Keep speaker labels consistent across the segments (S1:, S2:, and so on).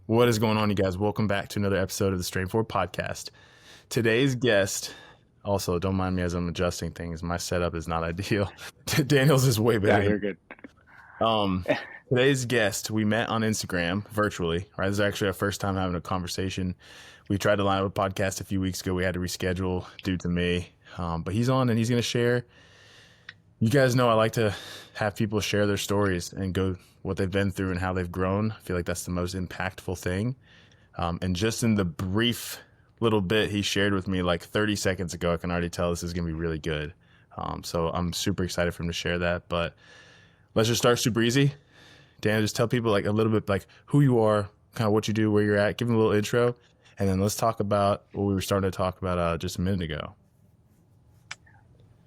S1: What is going on, you guys? Welcome back to another episode of the Straightforward Podcast. Today's guest, also, don't mind me as I'm adjusting things. My setup is not ideal. Daniel's is way better
S2: Yeah,
S1: than
S2: you're good.
S1: um today's guest, we met on Instagram virtually, right? This is actually our first time having a conversation. We tried to line up a podcast a few weeks ago. We had to reschedule due to me. But he's on and he's going to share. You guys know I like to have people share their stories and go what they've been through and how they've grown. I feel like that's the most impactful thing. And just in the brief little bit he shared with me like 30 seconds ago, I can already tell this is going to be really good. So I'm super excited for him to share that. But let's just start super easy. Dan, just tell people like a little bit like who you are, kind of what you do, where you're at. Give them a little intro. And then let's talk about what we were starting to talk about just a minute ago.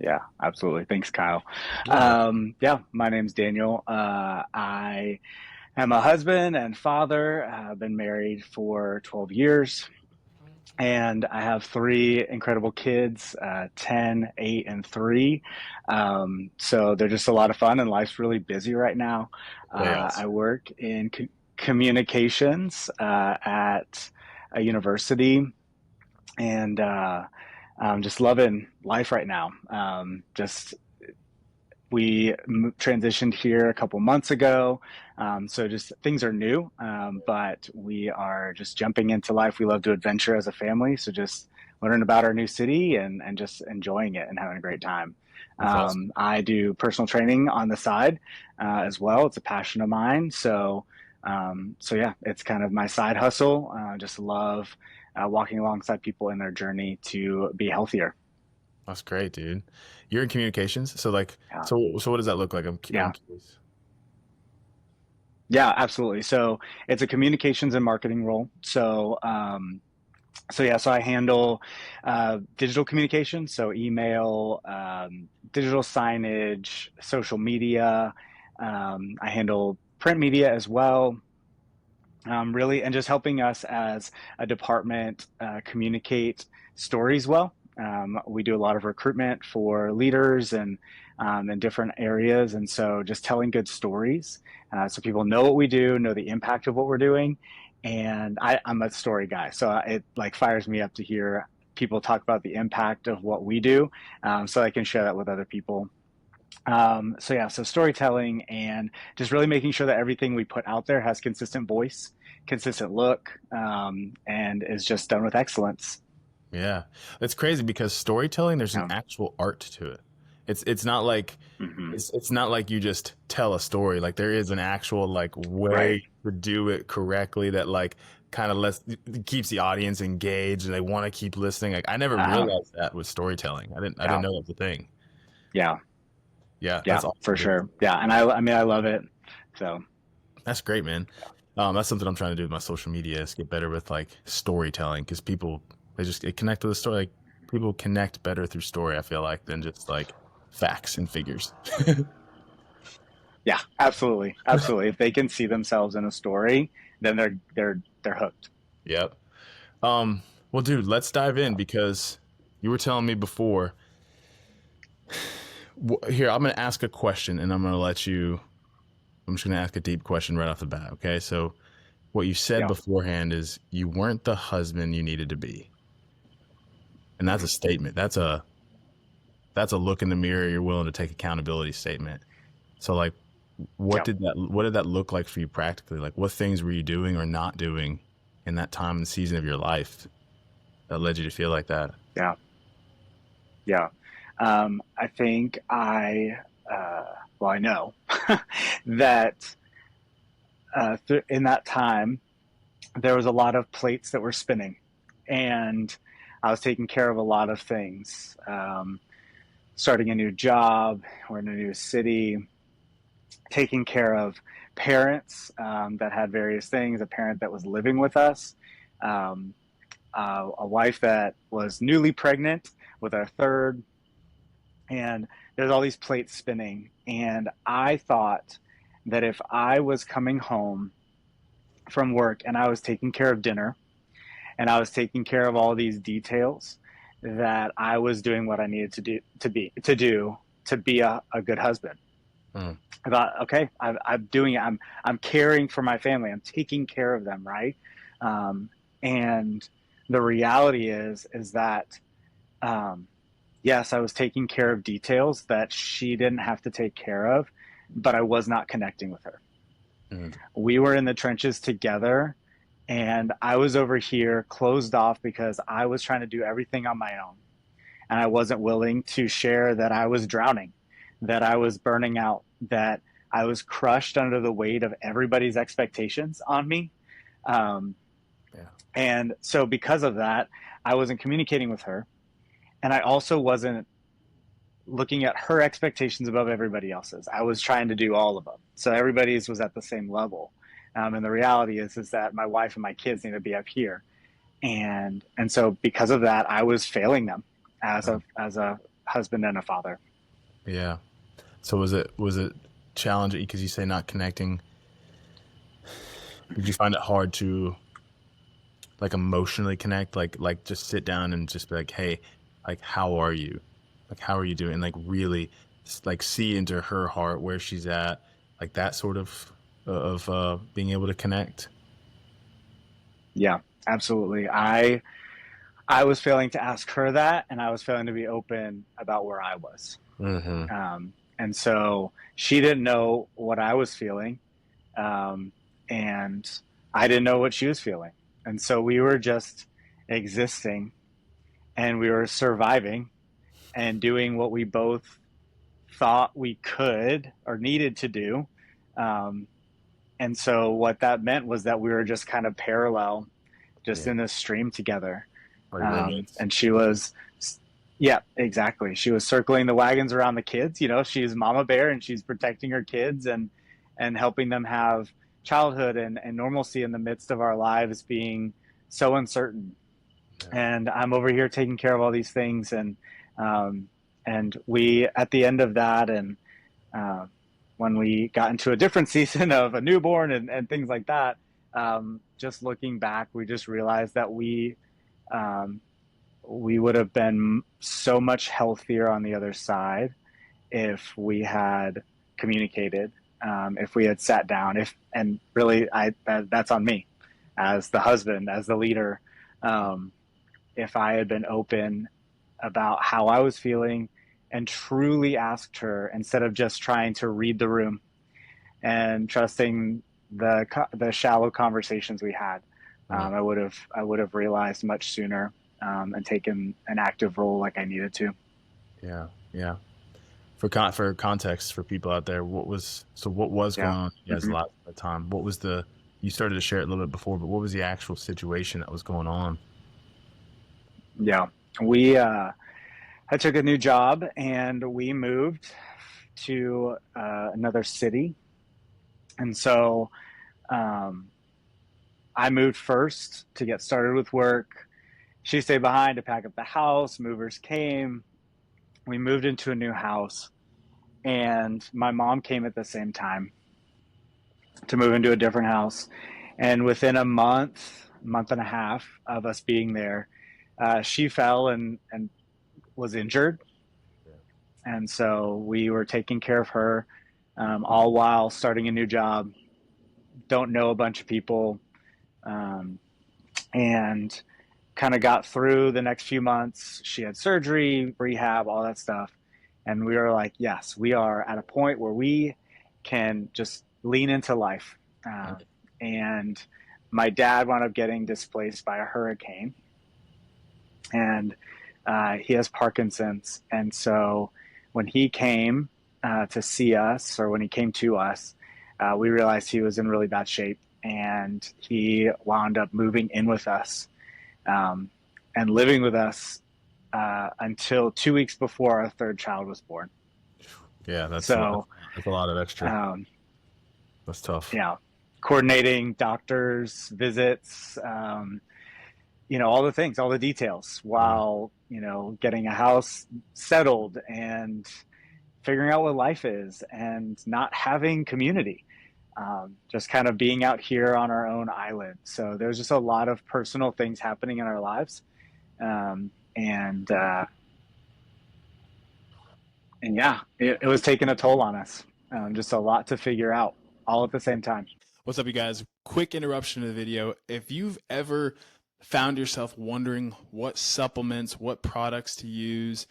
S2: Yeah, absolutely. Thanks, Kyle.
S1: Yeah.
S2: Yeah, my name's Daniel. I am a husband and father. I've been married for 12 years, and I have three incredible kids, 10, 8, and 3. So they're just a lot of fun, and life's really busy right now.
S1: Chaos.
S2: I work in communications at a university, and I'm just loving life right now. Just we transitioned here a couple months ago, so just things are new, but we are just jumping into life. We love to adventure as a family, so just learning about our new city and just enjoying it and having a great time.
S1: That's awesome.
S2: I do personal training on the side as well. It's a passion of mine, so yeah, it's kind of my side hustle. Just love walking alongside people in their journey to be healthier.
S1: That's great, dude. You're in communications. So like,
S2: Yeah,
S1: so what does that look like? I'm
S2: yeah,
S1: curious.
S2: yeah, absolutely. So it's a communications and marketing role. So I handle digital communication, so email, digital signage, social media. I handle print media as well. Really, and just helping us as a department communicate stories well. We do a lot of recruitment for leaders and in different areas, and so just telling good stories so people know what we do, know the impact of what we're doing. And I'm a story guy, so it like fires me up to hear people talk about the impact of what we do, so I can share that with other people. So storytelling and just really making sure that everything we put out there has consistent voice, consistent look, and is just done with excellence.
S1: Yeah. It's crazy because storytelling, there's an
S2: Yeah.
S1: actual art to it. It's not like
S2: Hmm.
S1: it's not like you just tell a story. Like there is an actual like
S2: Right.
S1: way to do it correctly that like kind of lets keeps the audience engaged and they want to keep listening. Like I never
S2: Uh-huh.
S1: realized that with storytelling. I didn't
S2: Yeah.
S1: know that was a thing.
S2: Yeah.
S1: Yeah,
S2: Yeah.
S1: that's
S2: For
S1: awesome, dude.
S2: sure. Yeah. And I mean, I love it. So,
S1: That's great, man. That's something I'm trying to do with my social media is get better with like storytelling because people they connect with the story. Like people connect better through story. I feel like than just like facts and figures.
S2: yeah, absolutely. Absolutely. If they can see themselves in a story, then they're hooked.
S1: Yep. Well, dude, let's dive in because you were telling me before. Here, I'm gonna ask a question and I'm gonna let you. I'm just gonna ask a deep question right off the bat. Okay, so what you said
S2: Yeah.
S1: beforehand is you weren't the husband you needed to be, and that's a statement. That's a look in the mirror. You're willing to take accountability statement. So like,
S2: Yeah.
S1: what did that look like for you practically? Like, what things were you doing or not doing in that time and season of your life that led you to feel like that?
S2: Yeah. Yeah. I think well, I know that in that time, there was a lot of plates that were spinning, and I was taking care of a lot of things. Starting a new job, we're in a new city, taking care of parents that had various things, a parent that was living with us, um, a wife that was newly pregnant with our third, and there's all these plates spinning. And I thought that if I was coming home from work and I was taking care of dinner and I was taking care of all these details, that I was doing what I needed to do to be a good husband.
S1: Mm.
S2: I thought, okay, I'm doing it. I'm caring for my family. I'm taking care of them, right? Um, and the reality is that um, yes, I was taking care of details that she didn't have to take care of, but I was not connecting with her.
S1: Mm.
S2: We were in the trenches together, and I was over here closed off because I was trying to do everything on my own. And I wasn't willing to share that I was drowning, that I was burning out, that I was crushed under the weight of everybody's expectations on me. Um,
S1: Yeah.
S2: and so, because of that, I wasn't communicating with her. And I also wasn't looking at her expectations above everybody else's. I was trying to do all of them. So, everybody's was at the same level. And the reality is that my wife and my kids need to be up here. And so, because of that, I was failing them as a husband and a father.
S1: Yeah. So was it challenging because you say not connecting? Did you find it hard to like emotionally connect, like just sit down and just be like, hey, like how are you, like how are you doing, like really like see into her heart where she's at, like that sort of being able to connect.
S2: Yeah, absolutely. I was failing to ask her that, and I was failing to be open about where I was.
S1: Mm-hmm.
S2: And so she didn't know what I was feeling, um, and I didn't know what she was feeling. And so we were just existing, and we were surviving and doing what we both thought we could or needed to do. Um, and so what that meant was that we were just kind of parallel, just
S1: Yeah,
S2: in this stream together.
S1: like roommates.
S2: And she was, yeah, exactly. She was circling the wagons around the kids. You know, she's mama bear and she's protecting her kids and helping them have childhood and normalcy in the midst of our lives being so uncertain.
S1: Yeah.
S2: And I'm over here taking care of all these things. Um, and we, at the end of that, and uh, when we got into a different season of a newborn and things like that, just looking back, we just realized that um, we would have been so much healthier on the other side if we had communicated, if we had sat down, if and really, that's on me as the husband, as the leader. Um, if I had been open about how I was feeling and truly asked her instead of just trying to read the room and trusting the shallow conversations we had,
S1: Uh,
S2: I would have realized much sooner, and taken an active role like I needed to.
S1: yeah, yeah. For context for people out there, what was going
S2: Yeah.
S1: on in you guys'
S2: hmm
S1: lives at the time? What was the you started to share it a little bit before, but what was the actual situation that was going on?
S2: Yeah. We I took a new job and we moved to another city, and so um, I moved first to get started with work. She stayed behind to pack up the house. Movers came. We moved into a new house, and my mom came at the same time to move into a different house. And within a month and a half of us being there, she fell and was injured.
S1: Yeah.
S2: And so we were taking care of her, all while starting a new job. Don't know a bunch of people, um, and kind of got through the next few months. She had surgery, rehab, all that stuff. And we were like, yes, we are at a point where we can just lean into life. And my dad wound up getting displaced by a hurricane, and he has Parkinson's. And so when he came to see us, or when he came to us, we realized he was in really bad shape. And he wound up moving in with us, um, and living with us until 2 weeks before our third child was born.
S1: Yeah,
S2: So,
S1: that's a lot of extra.
S2: um,
S1: That's tough.
S2: yeah, coordinating doctors, visits, all the things, all the details,
S1: Mm.
S2: while, getting a house settled and figuring out what life is and not having community. Just kind of being out here on our own island. So there's just a lot of personal things happening in our lives. And yeah, it was taking a toll on us. Just a lot to figure out all at the same time.
S1: What's up, you guys? Quick interruption to the video. If you've ever found yourself wondering what supplements, what products to use,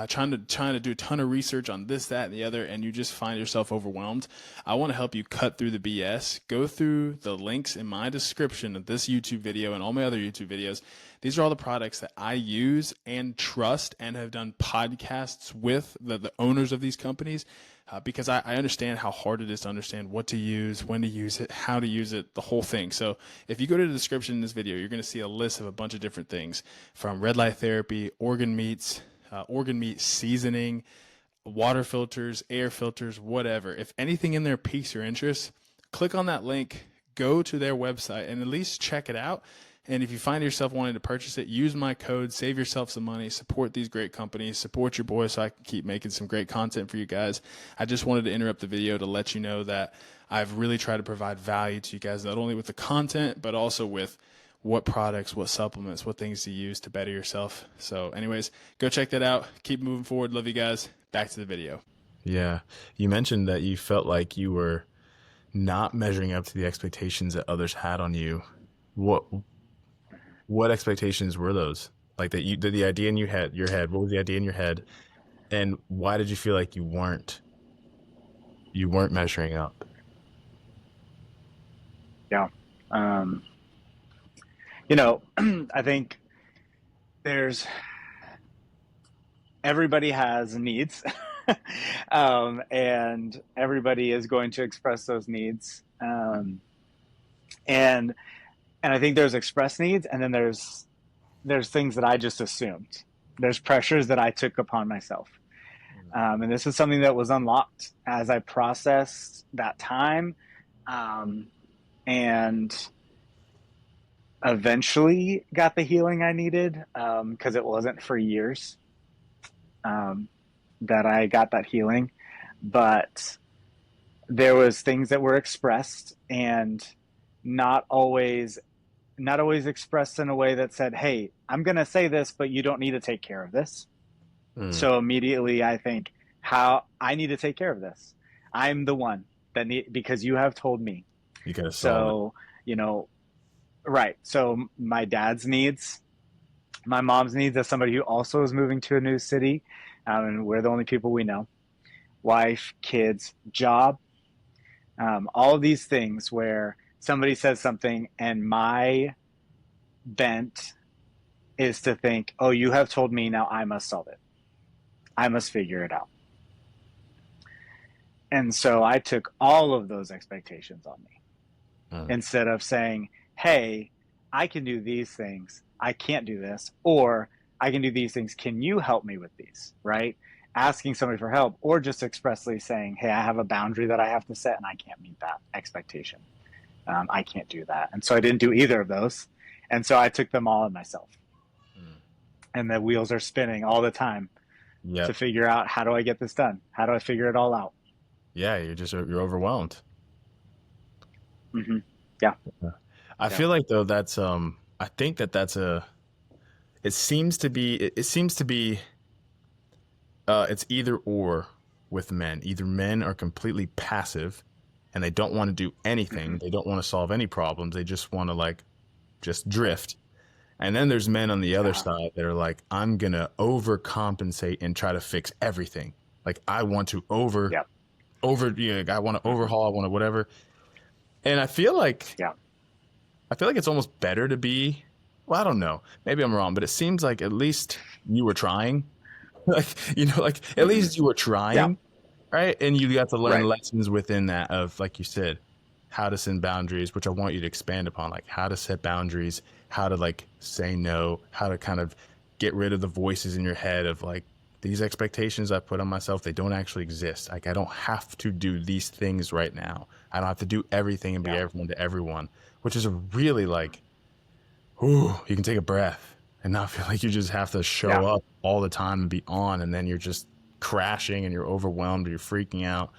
S1: trying to do a ton of research on this, that, and the other, and you just find yourself overwhelmed, I want to help you cut through the BS. Go through the links in my description of this YouTube video and all my other YouTube videos. These are all the products that I use and trust and have done podcasts with the owners of these companies. Because I understand how hard it is to understand what to use, when to use it, how to use it, the whole thing. So if you go to the description in this video, you're going to see a list of a bunch of different things, from red light therapy, organ meats, organ meat seasoning, water filters, air filters, whatever. If anything in there piques your interest, click on that link, go to their website, and at least check it out. And if you find yourself wanting to purchase it, use my code, save yourself some money, support these great companies, support your boy so I can keep making some great content for you guys. I just wanted to interrupt the video to let you know that I've really tried to provide value to you guys, not only with the content, but also with what products, what supplements, what things to use to better yourself. So anyways, go check that out. Keep moving forward. Love you guys. Back to the video. Yeah. You mentioned that you felt like you were not measuring up to the expectations that others had on you. What expectations were those? Like that you did the idea in your head, what was the idea in your head? And why did you feel like you weren't measuring up?
S2: Yeah. I think everybody has needs, and everybody is going to express those needs. And I think there's express needs, and then there's things that I just assumed. There's pressures that I took upon myself. And this is something that was unlocked as I processed that time, and eventually got the healing I needed, because it wasn't for years that I got that healing. But there was things that were expressed, and not always expressed in a way that said, hey, I'm going to say this, but you don't need to take care of this. So immediately I think, how I need to take care of this. I'm the one that because you have told me.
S1: You gotta solve
S2: it. Right. So my dad's needs, my mom's needs as somebody who also is moving to a new city, and we're the only people we know, wife, kids, job, all of these things where somebody says something and my bent is to think, oh, you have told me, now I must solve it. I must figure it out. And so I took all of those expectations on me, instead of saying, hey, I can do these things, I can't do this, or I can do these things, can you help me with these, right? Asking somebody for help, or just expressly saying, hey, I have a boundary that I have to set and I can't meet that expectation. I can't do that. And so I didn't do either of those. And so I took them all on myself. And the wheels are spinning all the time to figure out, how do I get this done? How do I figure it all out?
S1: Yeah, you're overwhelmed.
S2: Yeah.
S1: I feel like though that's I think that's it seems to be it's either or with men. Either men are completely passive and they don't want to do anything. They don't want to solve any problems. They just want to just drift. And then there's men on the other side that are like, I'm going to overcompensate and try to fix everything. Like I want to I want to overhaul, I want to whatever. And I feel like it's almost better to be, well, I don't know, maybe I'm wrong, but it seems like at least you were trying, at least you were trying, right? And you got to learn lessons within that of, like you said, how to set boundaries, which I want you to expand upon, like how to set boundaries, how to say no, how to kind of get rid of the voices in your head of these expectations I put on myself, they don't actually exist. Like I don't have to do these things right now. I don't have to do everything and be everyone to everyone, which is a really you can take a breath and not feel like you just have to show up all the time and be on, and then you're just crashing and you're overwhelmed or you're freaking out.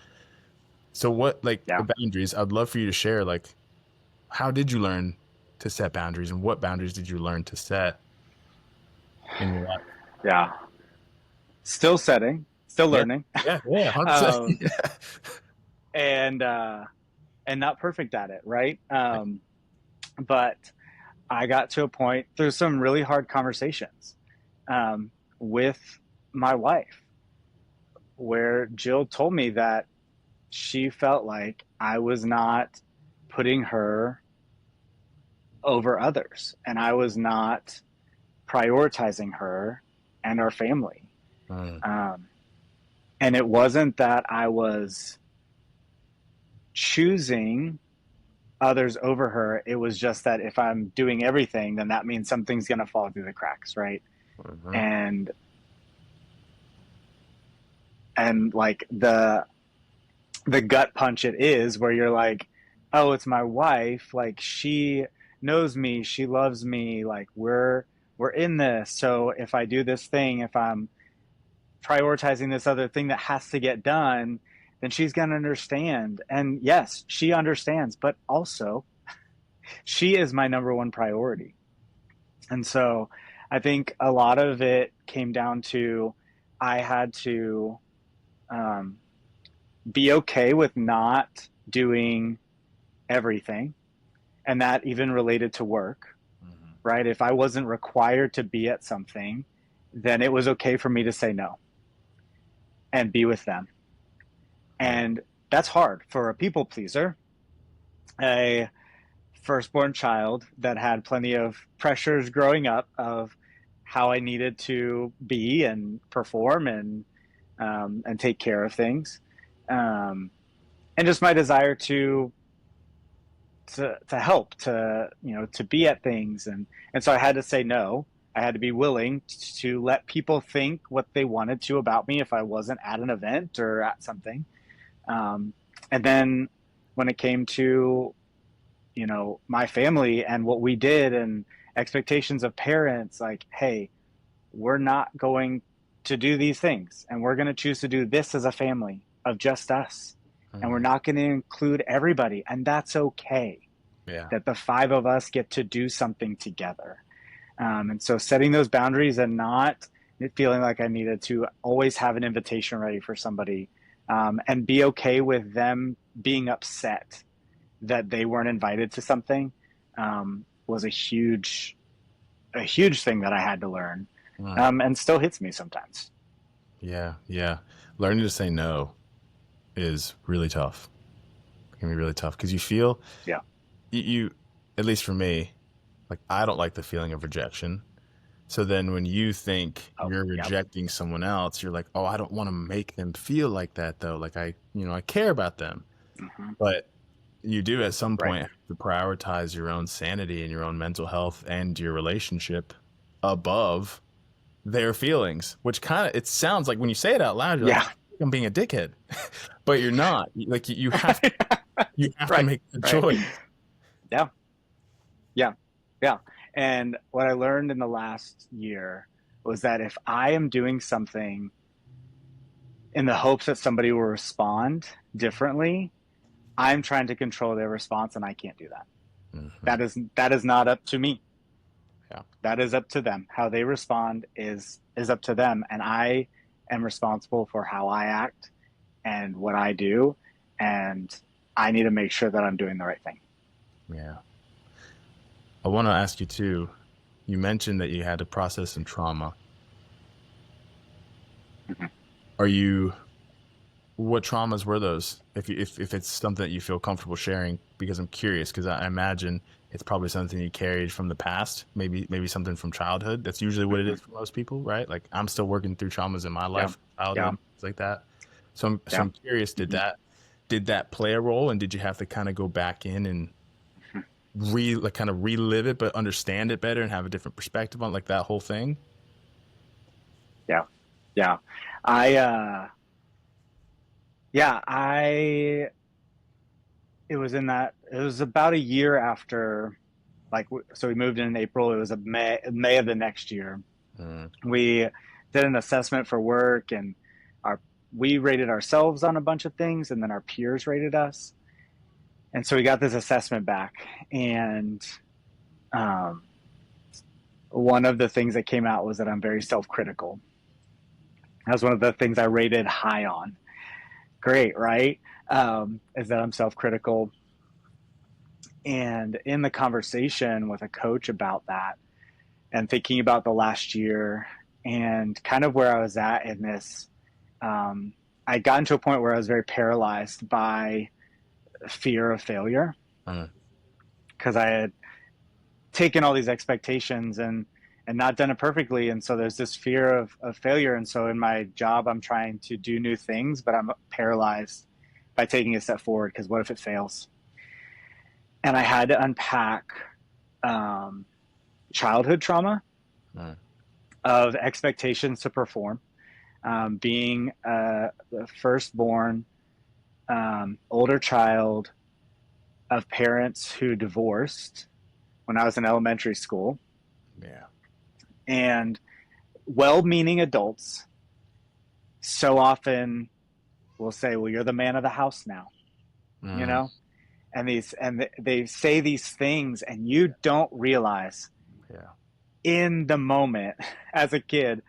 S1: So what, the boundaries, I'd love for you to share, how did you learn to set boundaries, and what boundaries did you learn to set in your life?
S2: Yeah. Still setting, still learning.
S1: Yeah, 100%.
S2: and not perfect at it, right? But I got to a point through some really hard conversations with my wife where Jill told me that she felt like I was not putting her over others, and I was not prioritizing her and our family.
S1: Mm.
S2: And it wasn't that I was choosing others over her. It was just that if I'm doing everything, then that means something's going to fall through the cracks, right?
S1: Mm-hmm.
S2: And like the gut punch it is, where you're like, oh, it's my wife, like she knows me, she loves me, like we're in this. So if I do this thing, if I'm prioritizing this other thing that has to get done, then she's going to understand. And yes, she understands, but also she is my number one priority. And so I think a lot of it came down to I had to be okay with not doing everything. And that even related to work,
S1: Mm-hmm.
S2: right? If I wasn't required to be at something, then it was okay for me to say no and be with them.
S1: Right.
S2: And that's hard for a people pleaser, a firstborn child that had plenty of pressures growing up of how I needed to be and perform and take care of things, and just my desire to help, to to be at things, and so I had to say no. I had to be willing to let people think what they wanted to about me if I wasn't at an event or at something. And then when it came to my family and what we did and expectations of parents, like, hey, we're not going to do these things, and we're going to choose to do this as a family of just us, and we're
S1: Mm-hmm.
S2: not going to include everybody, and that's okay.
S1: Yeah.
S2: That the five of us get to do something together. And so setting those boundaries and not feeling like I needed to always have an invitation ready for somebody, and be okay with them being upset that they weren't invited to something, was a huge thing that I had to learn,
S1: Mm.
S2: and still hits me sometimes.
S1: Yeah. Yeah. Learning to say no is really tough. It can be really tough because you feel
S2: Yeah.
S1: you, at least for me, like I don't like the feeling of rejection. So then when you think
S2: Oh,
S1: you're
S2: yeah.
S1: rejecting someone else, you're like, oh, I don't want to make them feel like that though. Like I care about them.
S2: Hmm.
S1: But you do at some
S2: Right.
S1: point have to prioritize your own sanity and your own mental health and your relationship above their feelings, which kind of, it sounds like when you say it out loud, you're like,
S2: Yeah.
S1: I think I'm being a dickhead, but you're not. Like you have to
S2: Right.
S1: make the
S2: Right.
S1: choice.
S2: Yeah. Yeah. Yeah. And what I learned in the last year was that if I am doing something in the hopes that somebody will respond differently, I'm trying to control their response, and I can't do that.
S1: Hmm.
S2: That is not up to me.
S1: Yeah.
S2: That is up to them. How they respond is up to them, and I am responsible for how I act and what I do, and I need to make sure that I'm doing the right thing.
S1: Yeah. I want to ask you too. You mentioned that you had to process some trauma.
S2: Mhm.
S1: Are you, what traumas were those? If it's something that you feel comfortable sharing, because I'm curious, because I imagine it's probably something you carried from the past, maybe something from childhood. That's usually what it
S2: Mhm.
S1: is for most people, right? Like I'm still working through traumas in my
S2: Yeah.
S1: life,
S2: Yeah.
S1: childhood, things like that. So
S2: Yeah.
S1: I'm curious,
S2: Mhm.
S1: did that play a role, and did you have to kind of go back in and
S2: Mhm.
S1: like kind of relive it, but understand it better and have a different perspective on like that whole thing?
S2: Yeah. Yeah. I yeah, I it was about a year after, like, so we moved in April. It was a May of the next year.
S1: Mm,
S2: We did an assessment for work, and our we rated ourselves on a bunch of things, and then our peers rated us. And so we got this assessment back, and um, one of the things that came out was that I'm very self-critical. That was one of the things I rated high on. Great, right? is that I'm self-critical. And in the conversation with a coach about that, and thinking about the last year and kind of where I was at in this, um, I'd gotten to a point where I was very paralyzed by fear of failure
S1: Uh,
S2: because I had taken all these expectations and not done it perfectly. And so there's this fear of failure. And so in my job, I'm trying to do new things, but I'm paralyzed by taking a step forward because what if it fails? And I had to unpack um, childhood trauma
S1: uh,
S2: of expectations to perform, being the firstborn, older child of parents who divorced when I was in elementary school,
S1: yeah.
S2: and well-meaning adults so often will say, "Well, you're the man of the house now," you
S1: Mm,
S2: know, and they say these things, and you don't realize
S1: yeah.
S2: in the moment as a kid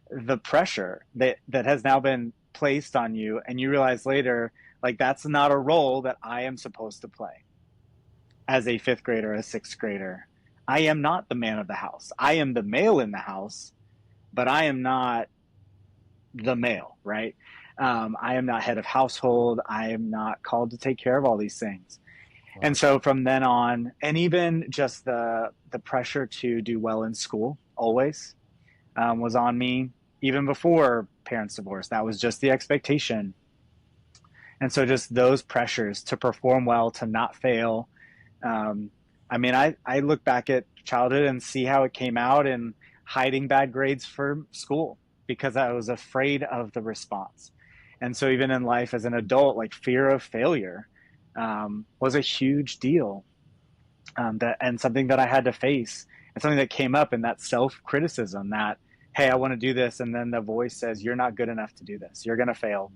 S2: the pressure that has now been placed on you, and you realize later, like, that's not a role that I am supposed to play as a fifth grader, a sixth grader. I am not the man of the house. I am the male in the house, but I am not the male, right? I am not head of household. I am not called to take care of all these things. And
S1: Right.
S2: so from then on, and even just the pressure to do well in school always was on me, even before parents divorced. That was just the expectation. And so just those pressures to perform well, to not fail. Um, I mean, I look back at childhood and see how it came out in hiding bad grades for school because I was afraid of the response. And so even in life as an adult, like fear of failure was a huge deal, and something that I had to face, and something that came up in that self criticism that, hey, I want to do this, and then the voice says, you're not good enough to do this. You're gonna fail.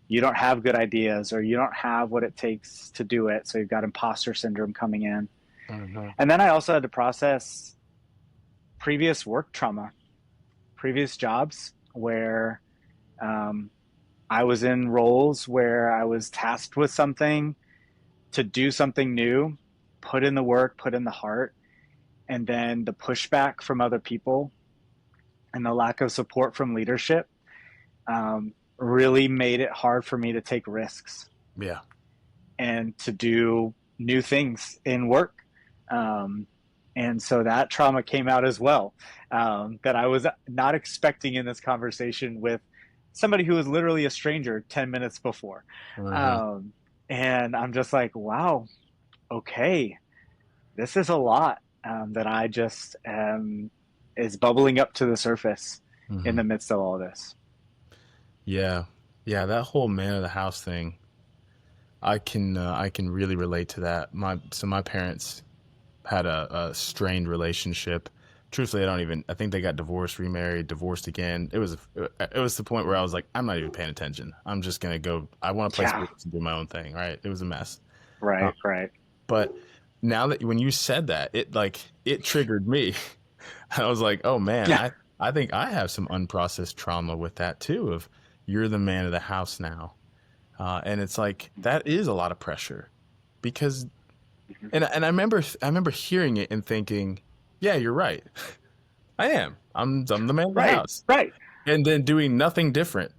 S2: You don't have good ideas, or you don't have what it takes to do it. So you've got imposter syndrome coming in.
S1: Mhm.
S2: And then I also had to process previous work trauma, previous jobs where um, I was in roles where I was tasked with something to do something new, put in the work, put in the heart, and then the pushback from other people and the lack of support from leadership really made it hard for me to take risks
S1: Yeah.
S2: and to do new things in work. Um, and so that trauma came out as well, that I was not expecting in this conversation with somebody who was literally a stranger 10 minutes before.
S1: Mhm.
S2: Um, and I'm just like, wow, okay, this is a lot that I just is bubbling up to the surface in
S1: Mhm.
S2: the midst of all this.
S1: Yeah. Yeah, that whole man of the house thing, I can really relate to that. My parents had a strained relationship. Truthfully, I think they got divorced, remarried, divorced again. It was the point where I was like, I'm not even paying attention. I'm just gonna go. I want to play
S2: Yeah,
S1: sports and do my own thing. Right? It was a mess. Uh,
S2: right, right.
S1: but now that when you said that, it triggered me. I was like, oh man,
S2: Yeah,
S1: I think I have some unprocessed trauma with that too. Of you're the man of the house now, and it's like that is a lot of pressure because and I remember hearing it and thinking, yeah, you're right. I am. I'm the man of the
S2: right,
S1: house.
S2: right.
S1: And then doing nothing different.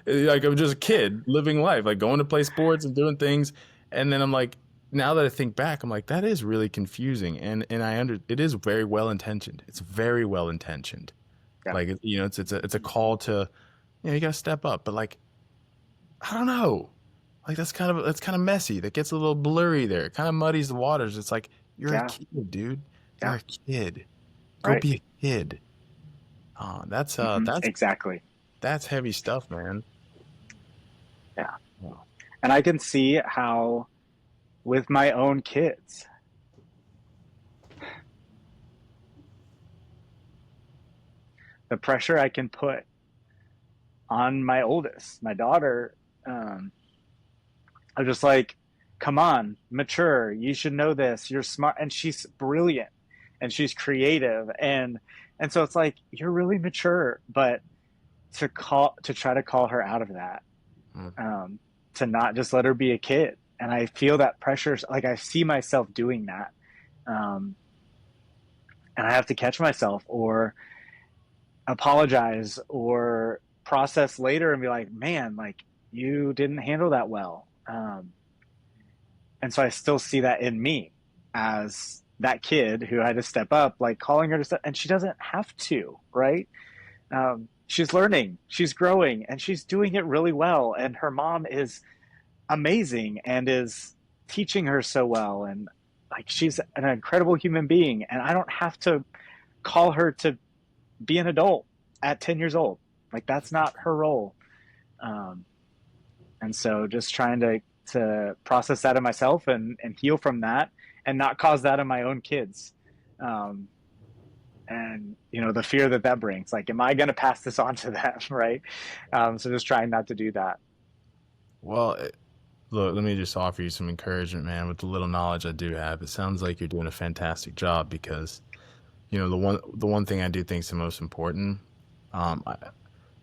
S1: Like I'm just a kid living life, like going to play sports and doing things. And then I'm like, now that I think back, I'm like, that is really confusing. And it is very well intentioned. It's very well intentioned.
S2: Yeah,
S1: Like it's a call to, you gotta step up. But like, I don't know. Like that's kind of messy. That gets a little blurry there. It kind of muddies the waters. It's like you're a
S2: yeah,
S1: kid, dude. You're
S2: yeah.
S1: a kid. Go
S2: Right.
S1: be a kid.
S2: Exactly.
S1: That's heavy stuff, man.
S2: Yeah.
S1: Wow.
S2: And I can see how with my own kids, the pressure I can put on my oldest, my daughter, um, I'm just like, come on, mature. You should know this. You're smart, and she's brilliant, and she's creative, and so it's like you're really mature, but to try to call her out of that,
S1: Mm,
S2: um, to not just let her be a kid. And I feel that pressure. Like I see myself doing that. Um, and I have to catch myself or apologize or process later and be like, man, like you didn't handle that well. And so I still see that in me as that kid who had to step up, like calling her to step, and she doesn't have to, right? She's learning, she's growing, and she's doing it really well. And her mom is amazing and is teaching her so well. And like she's an incredible human being. And I don't have to call her to be an adult at 10 years old. Like that's not her role. Um, and so just trying to process that in myself and heal from that and not cause that in my own kids. Um, and you know, the fear that that brings, like, am I going to pass this on to them? Right. So just trying not to do that.
S1: Well, look, let me just offer you some encouragement, man. With the little knowledge I do have, it sounds like you're doing a fantastic job because, you know, the one thing I do think is the most important. I,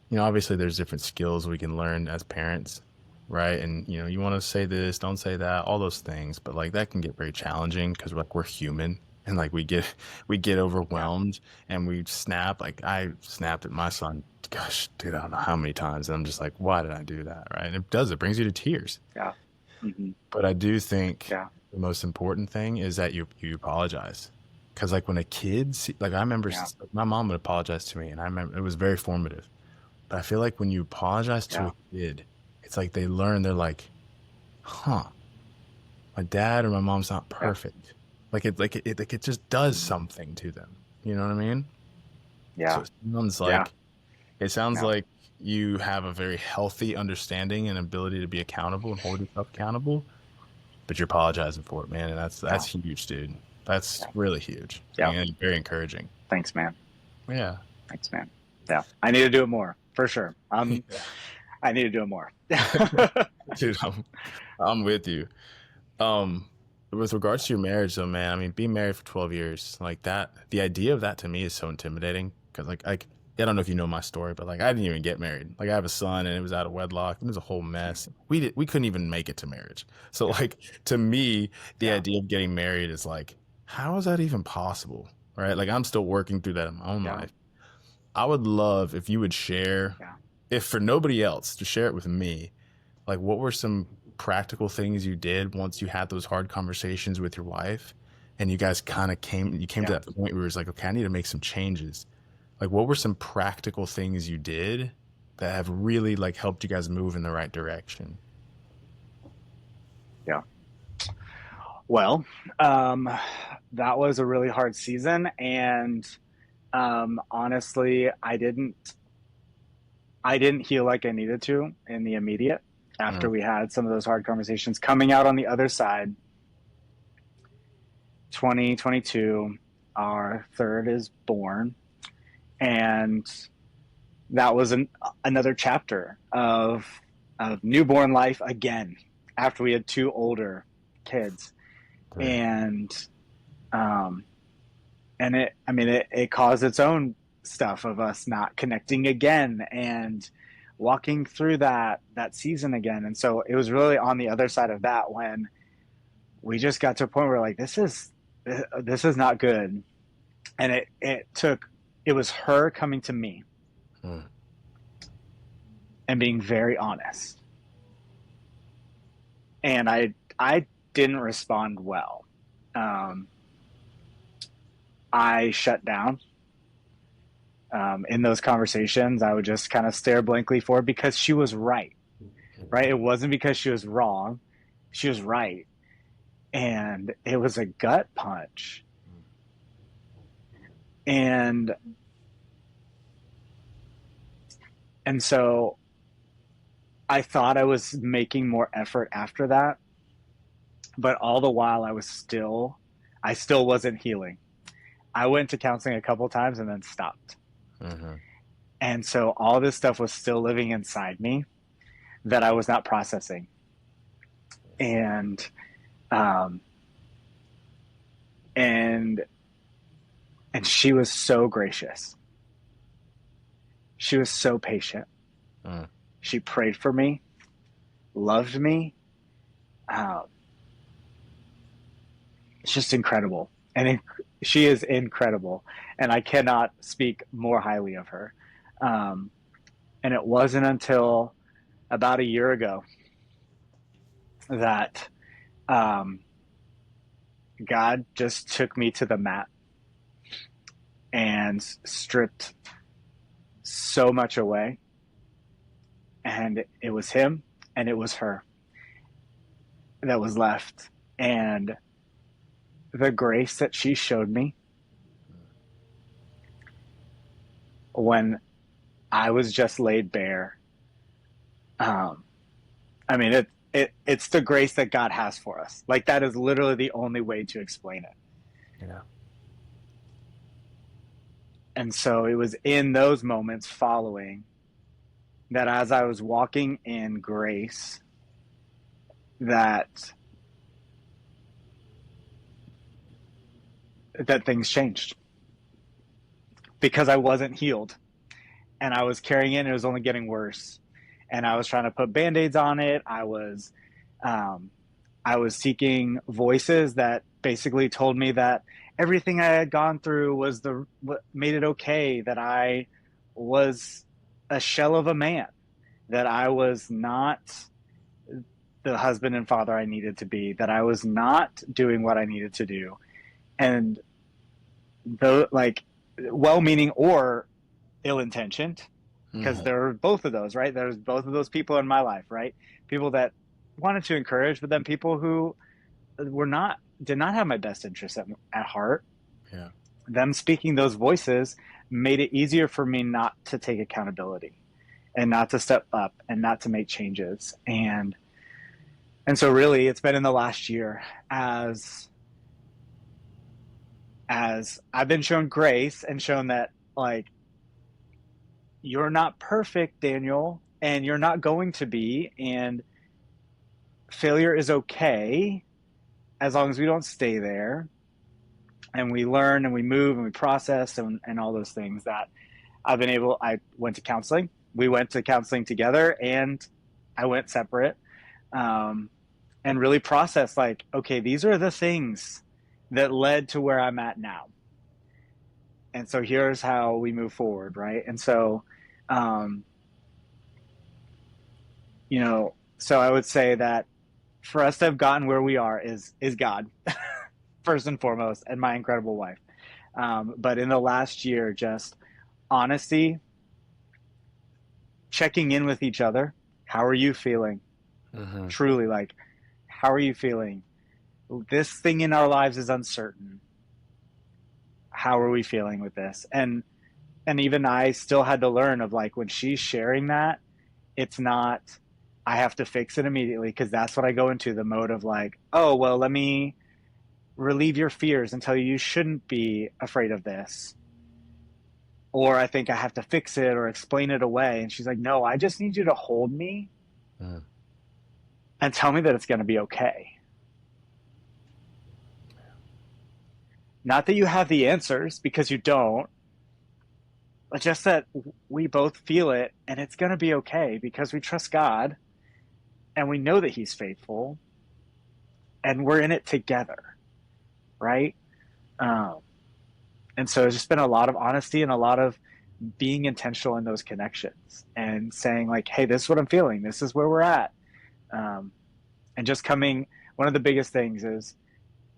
S1: you know, obviously there's different skills we can learn as parents, right? And you know, you want to say this, don't say that, all those things, but like that can get very challenging because like we're human and like we get
S2: Yeah.
S1: overwhelmed and we snap. Like I snapped at my son, gosh, dude, I don't know how many times, and I'm just like, why did I do that, right? And it brings you to tears.
S2: Yeah. Hmm.
S1: But I do think
S2: Yeah.
S1: the most important thing is that you apologize. Because like when a kid, like I remember
S2: Yeah.
S1: my mom would apologize to me, and I remember it was very formative. But I feel like when you apologize to
S2: Yeah.
S1: a kid, it's like they learn, they're like, huh, my dad or my mom's not
S2: Yeah.
S1: perfect. Like it just does something to them. You know what I mean? So
S2: Yeah. Yeah.
S1: it sounds
S2: Yeah.
S1: like you have a very healthy understanding and ability to be accountable and hold yourself accountable, but you're apologizing for it, man. And that's
S2: Yeah.
S1: huge, dude. That's really huge
S2: Yeah.
S1: and very encouraging.
S2: Thanks, man.
S1: Yeah.
S2: Thanks, man. Yeah. I need to do it more for sure.
S1: Yeah.
S2: I need to do it more.
S1: Dude, I'm with you. Um, with regards to your marriage, though, man, I mean, being married for 12 years, like that, the idea of that to me is so intimidating because, like, I don't know if you know my story, but like, I didn't even get married. Like, I have a son, and it was out of wedlock, and it was a whole mess. We couldn't even make it to marriage. So,
S2: Yeah.
S1: like, to me, the
S2: Yeah.
S1: idea of getting married is like, how is that even possible, right? Like, I'm still working through that in my own
S2: Yeah.
S1: life. I would love if you would share,
S2: Yeah.
S1: if for nobody else, to share it with me like, what were some practical things you did once you had those hard conversations with your wife and you guys kind of came to
S2: Yeah.
S1: that point where it was like, okay, I need to make some changes. Like, what were some practical things you did that have really like helped you guys move in the right direction?
S2: Yeah. Well, um, that was a really hard season, and honestly, I didn't heal like I needed to in the immediate after
S1: Mm,
S2: we had some of those hard conversations. Coming out on the other side, 2022, our third is born, and that was another chapter of newborn life again after we had two older kids.
S1: right.
S2: And um, it, I mean, it caused its own stuff of us not connecting again and walking through that season again. And so it was really on the other side of that when we just got to a point where like this is not good. And it was her coming to me
S1: Mm,
S2: and being very honest. And I didn't respond well. Um, I shut down. In those conversations, I would just kind of stare blankly forward because she was right. Right? It wasn't because she was wrong. She was right, and it was a gut punch. And so I thought I was making more effort after that, but all the while I still wasn't healing. I went to counseling a couple times and then stopped.
S1: mhm.
S2: And so all this stuff was still living inside me that I was not processing. And um, and she was so gracious. She was so patient.
S1: Mm,
S2: She prayed for me. loved me. Um, it's just incredible. She is incredible. And I cannot speak more highly of her. Um, and it wasn't until about a year ago that um, God just took me to the mat and stripped so much away. And it was him and it was her that was left. And the grace that she showed me when I was just laid bare. Um, I mean, it's the grace that God has for us. Like, that is literally the only way to explain it.
S1: Yeah.
S2: And so it was in those moments following that, as I was walking in grace, that things changed, because I wasn't healed and I was carrying it and it was only getting worse. And I was trying to put band-aids on it. Um, I was seeking voices that basically told me that everything I had gone through was what made it okay, that I was a shell of a man, that I was not the husband and father I needed to be, that I was not doing what I needed to do. And though, like, well-meaning or ill-intentioned, because there are both of those, right? There's both of those people in my life, right? People that wanted to encourage, but then people who did not have my best interests at heart.
S1: Yeah.
S2: Them speaking those voices made it easier for me not to take accountability and not to step up and not to make changes. And so really it's been in the last year, as I've been shown grace and shown that, like, you're not perfect, Daniel, and you're not going to be, and failure is okay as long as we don't stay there, and we learn and we move and we process and all those things. That I went to counseling. We went to counseling together, and I went separate, and really processed, like, okay, these are the things that led to where I'm at now. And so here's how we move forward, right? And so, um, so I would say that for us to have gotten where we are is God, first and foremost, and my incredible wife. But in the last year, just honesty, checking in with each other. How are you feeling?
S1: Mm-hmm.
S2: Truly, like, how are you feeling? This thing in our lives is uncertain. How are we feeling with this? And even I still had to learn of, like, when she's sharing that, it's not, I have to fix it immediately, because that's what I go into, the mode of, like, oh, well, let me relieve your fears and tell you shouldn't be afraid of this. Or I think I have to fix it or explain it away. And she's like, no, I just need you to hold me and tell me that it's going to be okay. Not that you have the answers, because you don't, but just that we both feel it and it's going to be okay, because we trust God and we know that He's faithful and we're in it together, right? And so it's just been a lot of honesty and a lot of being intentional in those connections and saying, like, hey, this is what I'm feeling. This is where we're at. And just one of the biggest things is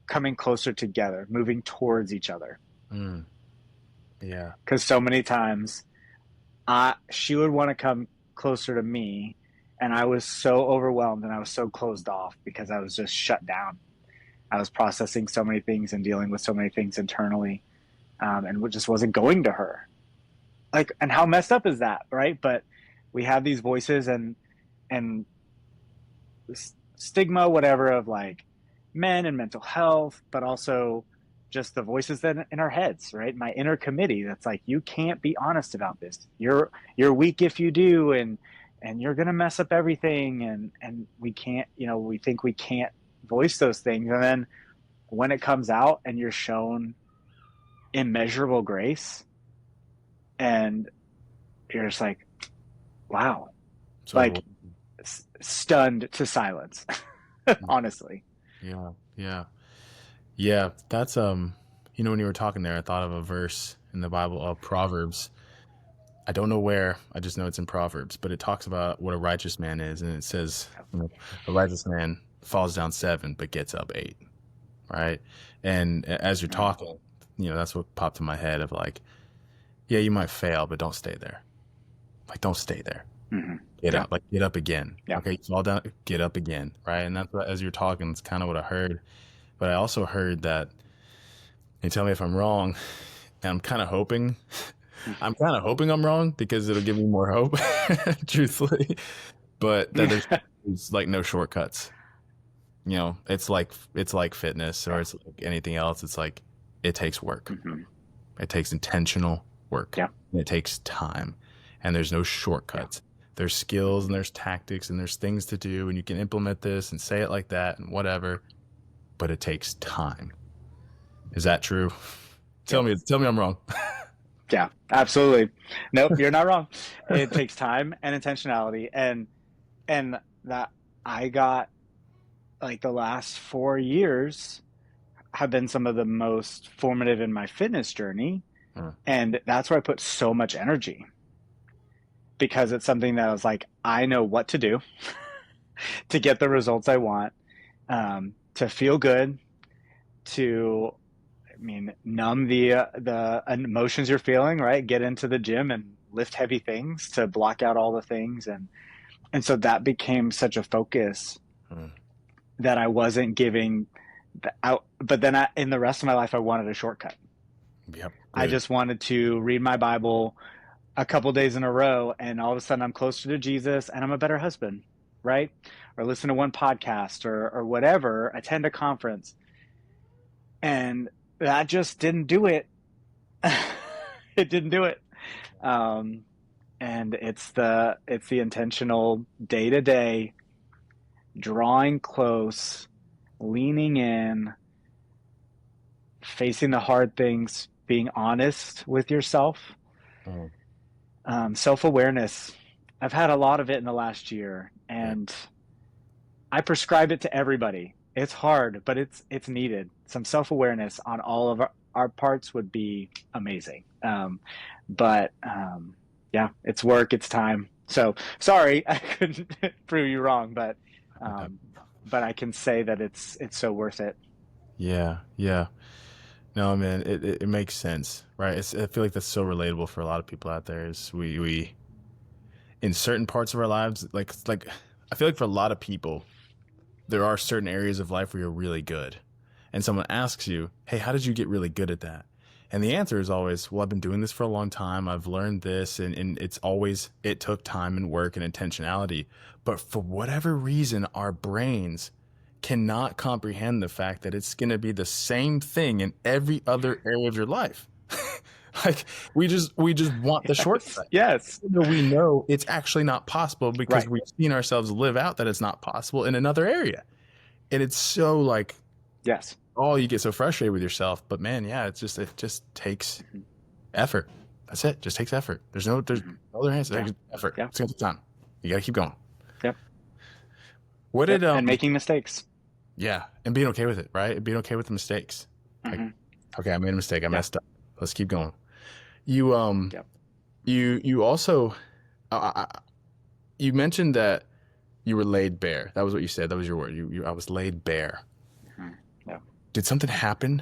S2: coming closer together, moving towards each other.
S1: Yeah.
S2: Because so many times she would want to come closer to me, and I was so overwhelmed and I was so closed off because I was just shut down. I was processing so many things and dealing with so many things internally, and just wasn't going to her. Like, and how messed up is that, right? But we have these voices and stigma, whatever, of, like, men and mental health, but also just the voices that in our heads, right? My inner committee that's like, you can't be honest about this. You're weak if you do, and you're gonna mess up everything, and we can't, we think we can't voice those things, and then when it comes out and you're shown immeasurable grace, and you're just like, wow,
S1: So
S2: like, stunned to silence, honestly.
S1: Yeah, yeah, yeah. That's when you were talking there, I thought of a verse in the Bible of Proverbs. I don't know where. I just know it's in Proverbs, but it talks about what a righteous man is, and it says, a righteous man falls down 7 but gets up 8. Right? And as you're talking, that's what popped in my head of like, yeah, you might fail, but don't stay there. Like, don't stay there.
S2: Mm-hmm.
S1: Get up, like get up again.
S2: Yeah.
S1: Okay, fall down, get up again. Right? And that's what, as you're talking, it's kind of what I heard. But I also heard that, and tell me if I'm wrong, and I'm kind of hoping I'm wrong because it'll give me more hope, truthfully. But that there's like no shortcuts. It's like fitness or it's like anything else. It's like it takes work.
S2: Mm-hmm.
S1: It takes intentional work.
S2: Yeah.
S1: And it takes time. And there's no shortcuts. Yeah. There's skills and there's tactics and there's things to do and you can implement this and say it like that and whatever. But it takes time. Is that true? Tell me I'm wrong.
S2: Yeah, absolutely. Nope, you're not wrong. It takes time and intentionality, and that I got, like, the last 4 years have been some of the most formative in my fitness journey, and that's where I put so much energy, because it's something that I was like, I know what to do to get the results I want, to feel good, to numb the emotions you're feeling, right? Get into the gym and lift heavy things to block out all the things. And so that became such a focus that I wasn't giving out. But then in the rest of my life, I wanted a shortcut.
S1: Yep.
S2: I just wanted to read my Bible a couple days in a row, and all of a sudden I'm closer to Jesus and I'm a better husband, right? Or listen to one podcast or whatever, attend a conference. And that just didn't do it. It didn't do it. And it's the intentional day-to-day drawing close, leaning in, facing the hard things, being honest with yourself. Self-awareness. I've had a lot of it in the last year, and I prescribe it to everybody. It's hard, but it's needed. Some self-awareness on all of our parts would be amazing. Yeah, it's work, it's time. So sorry, I couldn't prove you wrong, but I can say that it's so worth it.
S1: Yeah, yeah. No, man, it makes sense, right? I feel like that's so relatable for a lot of people out there. Is we in certain parts of our lives, like I feel like for a lot of people, there are certain areas of life where you're really good. And someone asks you, hey, how did you get really good at that? And the answer is always, well, I've been doing this for a long time. I've learned this. And it's always, it took time and work and intentionality. But for whatever reason, our brains cannot comprehend the fact that it's going to be the same thing in every other area of your life. Like we just want the shortcut.
S2: Yes.
S1: We know it's actually not possible because we've seen ourselves live out that it's not possible in another area. And it's so like,
S2: yes.
S1: Oh, you get so frustrated with yourself, but man, yeah, it just takes effort. That's it. Just takes effort. There's no other answer. Yeah. Effort. Yeah. It's gonna take time. You gotta keep going.
S2: Yep.
S1: What did
S2: and making mistakes.
S1: Yeah, and being okay with it, right? Being okay with the mistakes. Like, okay, I made a mistake. I messed up. Let's keep going. You you also you mentioned that you were laid bare. That was what you said. That was your word. I was laid bare.
S2: Yeah.
S1: Did something happen?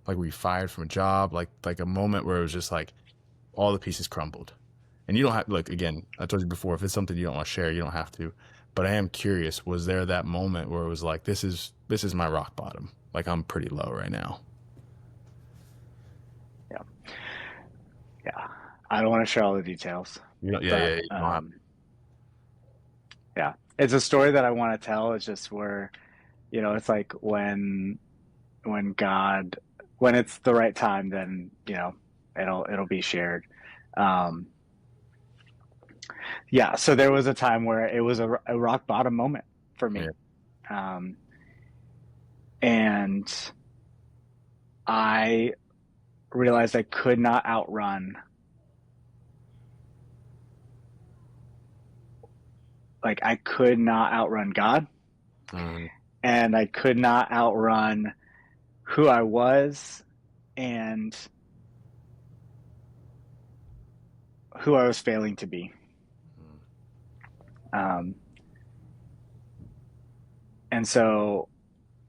S1: Like were you fired from a job? Like a moment where it was just like all the pieces crumbled. And you don't have, look, again, I told you before, if it's something you don't want to share, you don't have to. But I am curious, was there that moment where it was like, this is my rock bottom? Like I'm pretty low right now.
S2: Yeah. Yeah. I don't want to share all the details.
S1: Yeah.
S2: It's a story that I want to tell. It's just where, it's like when it's the right time, then, it'll be shared. So there was a time where it was a rock bottom moment for me. Yeah. And I realized I could not outrun like I could not outrun God,
S1: Mm.
S2: and I could not outrun who I was and who I was failing to be. Um, and so,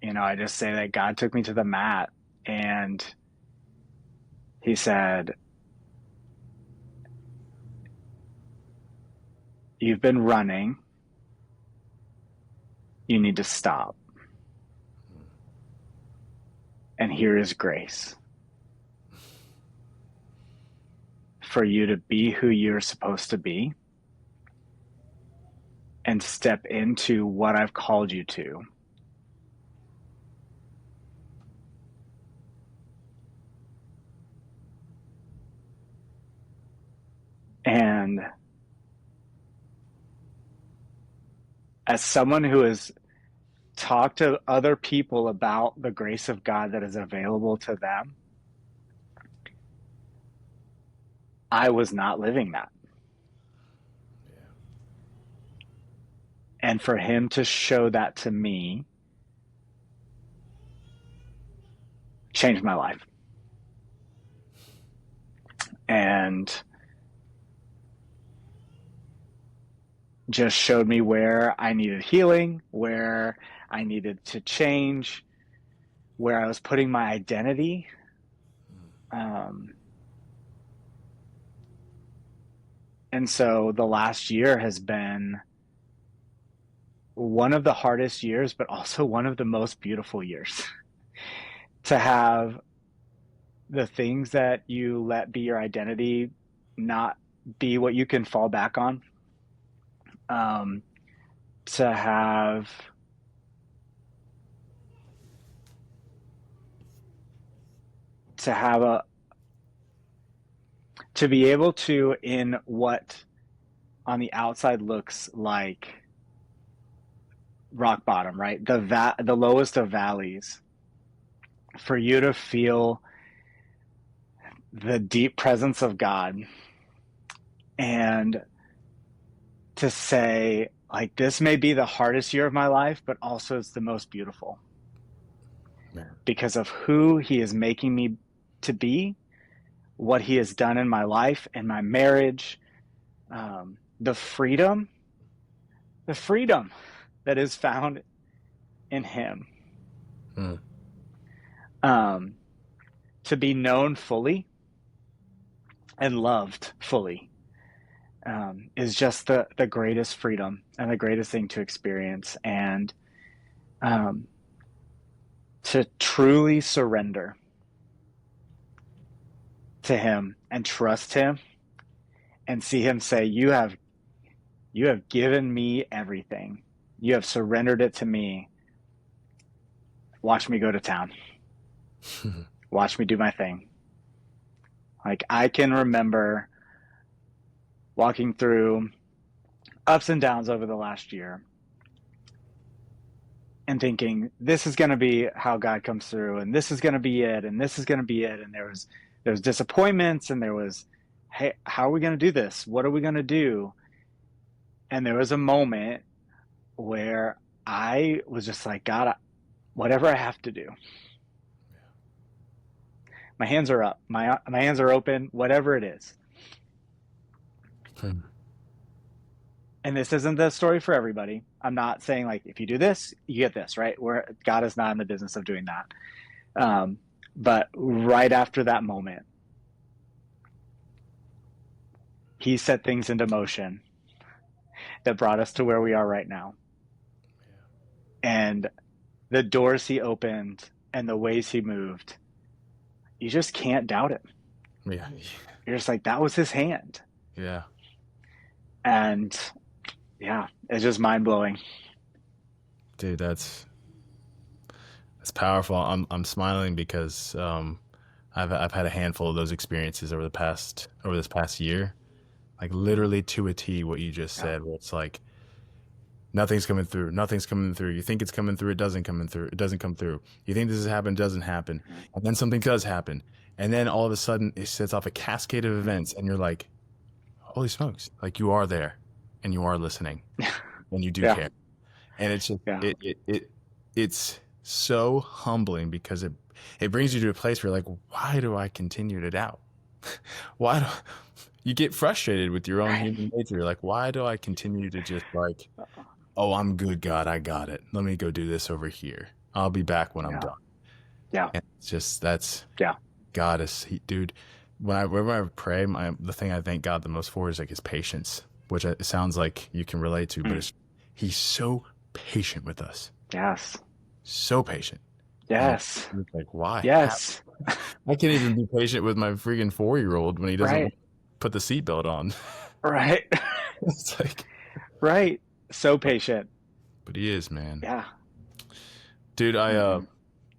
S2: I just say that God took me to the mat and he said, "You've been running. You need to stop. And here is grace for you to be who you're supposed to be and step into what I've called you to." And as someone who has talked to other people about the grace of God that is available to them, I was not living that. And for him to show that to me changed my life. And just showed me where I needed healing, where I needed to change, where I was putting my identity. And so the last year has been one of the hardest years, but also one of the most beautiful years. To have the things that you let be your identity not be what you can fall back on. To have to be able to, in what on the outside looks like rock bottom, right? The lowest of valleys, for you to feel the deep presence of God and to say, like, this may be the hardest year of my life, but also it's the most beautiful. Man. Because of who he is making me to be, what he has done in my life and my marriage, the freedom that is found in him. To be known fully and loved fully is just the greatest freedom and the greatest thing to experience. And to truly surrender to him and trust him and see him say, you have given me everything. You have surrendered it to me. Watch me go to town. Watch me do my thing. Like, I can remember walking through ups and downs over the last year and thinking, this is going to be how God comes through, and this is going to be it, and this is going to be it. And there was disappointments, and there was, hey, how are we going to do this? What are we going to do? And there was a moment where I was just like, God, whatever I have to do. My hands are up. My hands are open, whatever it is. And this isn't the story for everybody. I'm not saying, like, if you do this, you get this, right? Where God is not in the business of doing that. But right after that moment, he set things into motion that brought us to where we are right now. And the doors he opened and the ways he moved, you just can't doubt it.
S1: Yeah.
S2: You're just like, that was his hand.
S1: Yeah.
S2: And yeah, it's just mind-blowing.
S1: Dude, that's powerful. I'm smiling because I've had a handful of those experiences over this past year. Like, literally to a T what you just said, where it's like, nothing's coming through. You think it's coming through, it doesn't come through. You think this has happened, doesn't happen. And then something does happen. And then all of a sudden it sets off a cascade of events, and you're like, holy smokes, like, you are there and you are listening. when you do
S2: Yeah.
S1: care. And it's just,
S2: Yeah.
S1: it's so humbling because it brings you to a place where you're like, why do I continue to doubt? Why do you get frustrated with your own
S2: Right.
S1: human nature? You're like, why do I continue to just like, oh, I'm good, God, I got it. Let me go do this over here. I'll be back when I'm
S2: Yeah.
S1: done.
S2: Yeah.
S1: And it's just that's
S2: Yeah.
S1: God is dude. Whenever I pray, the thing I thank God the most for is like his patience, which it sounds like you can relate to, but
S2: Mm.
S1: he's so patient with us,
S2: Yes.
S1: so patient. And
S2: Yes.
S1: it's like, why? How?
S2: Yes.
S1: I can't even be patient with my freaking 4-year-old when he doesn't
S2: Right.
S1: put the seatbelt on.
S2: Right.
S1: It's like,
S2: Right. So patient.
S1: but he is, man.
S2: Yeah.
S1: Dude,
S2: Hmm.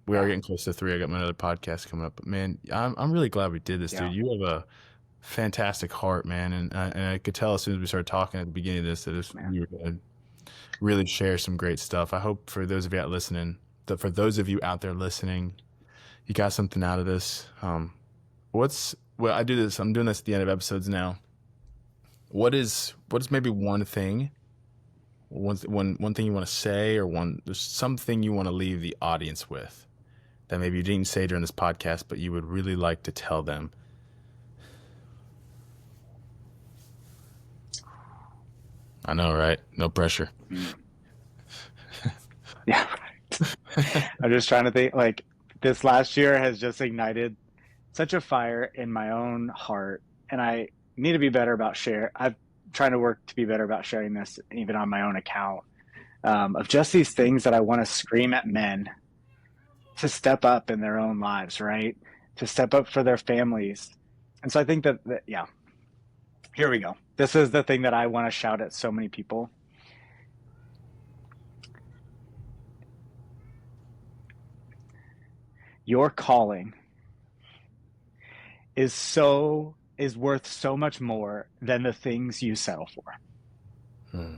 S1: we are
S2: Yeah.
S1: getting close to 3. I got my another podcast coming up, but man, I'm really glad we did this,
S2: Yeah.
S1: dude. You have a fantastic heart, man, and I could tell as soon as we started talking at the beginning of this that
S2: Man.
S1: you were gonna really share some great stuff. I hope for those of you for those of you out there listening, you got something out of this. I do this. I'm doing this at the end of episodes now. What is maybe one thing, one thing you want to say, or there's something you want to leave the audience with that maybe you didn't say during this podcast, but you would really like to tell them? I know, right? No pressure.
S2: Mm. Yeah. I'm just trying to think, like, this last year has just ignited such a fire in my own heart, and I need to be better about I'm trying to work to be better about sharing this even on my own account, of just these things that I want to scream at men to step up in their own lives, right? To step up for their families. And so I think that yeah, here we go. This is the thing that I want to shout at so many people. Your calling is worth so much more than the things you settle for.
S1: Hmm.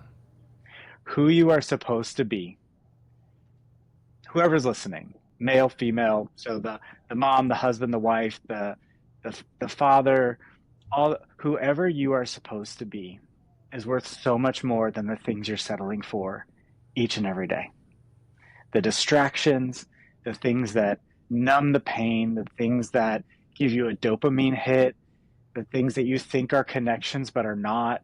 S2: Who you are supposed to be, whoever's listening, male, female, so the mom, the husband, the wife, the father, all whoever you are supposed to be is worth so much more than the things you're settling for each and every day. The distractions, the things that numb the pain, the things that give you a dopamine hit, the things that you think are connections but are not,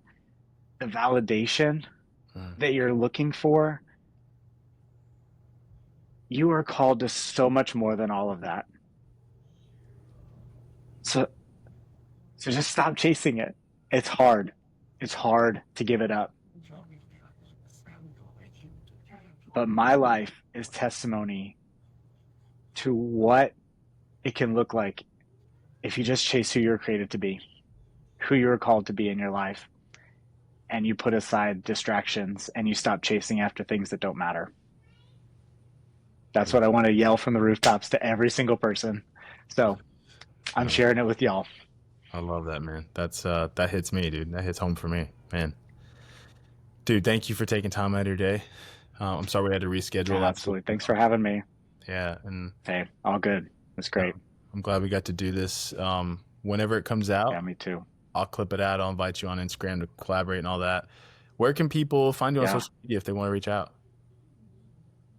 S2: the validation
S1: Hmm.
S2: that you're looking for. You are called to so much more than all of that. So, so just stop chasing it. It's hard. It's hard to give it up. But my life is testimony to what it can look like if you just chase who you're created to be, who you're called to be in your life, and you put aside distractions and you stop chasing after things that don't matter. That's what I want to yell from the rooftops to every single person. So I'm sharing it with y'all.
S1: I love that, man. That hits me, dude. That hits home for me, man. Dude, thank you for taking time out of your day. I'm sorry we had to reschedule
S2: Yeah,
S1: last week.
S2: absolutely. Thanks for having me.
S1: Yeah, and
S2: Hey, all good. It's great.
S1: I'm glad we got to do this. Whenever it comes out,
S2: Yeah, me too.
S1: I'll clip it out. I'll invite you on Instagram to collaborate and all that. Where can people find you on
S2: Yeah.
S1: social media if they want to reach out?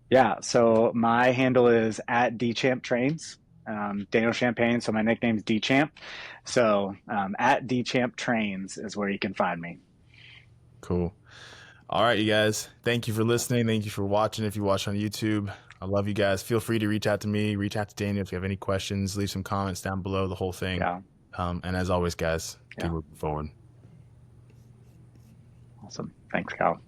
S2: Yeah. So my handle is at DChampTrains, Daniel Champagne. So my nickname's DChamp. So at DChampTrains is where you can find me.
S1: Cool. All right, you guys. Thank you for listening. Thank you for watching. If you watch on YouTube, I love you guys. Feel free to reach out to me, reach out to Daniel if you have any questions. Leave some comments down below, the whole thing.
S2: Yeah.
S1: And as always, guys, keep
S2: Yeah.
S1: moving forward.
S2: Awesome. Thanks, Cal.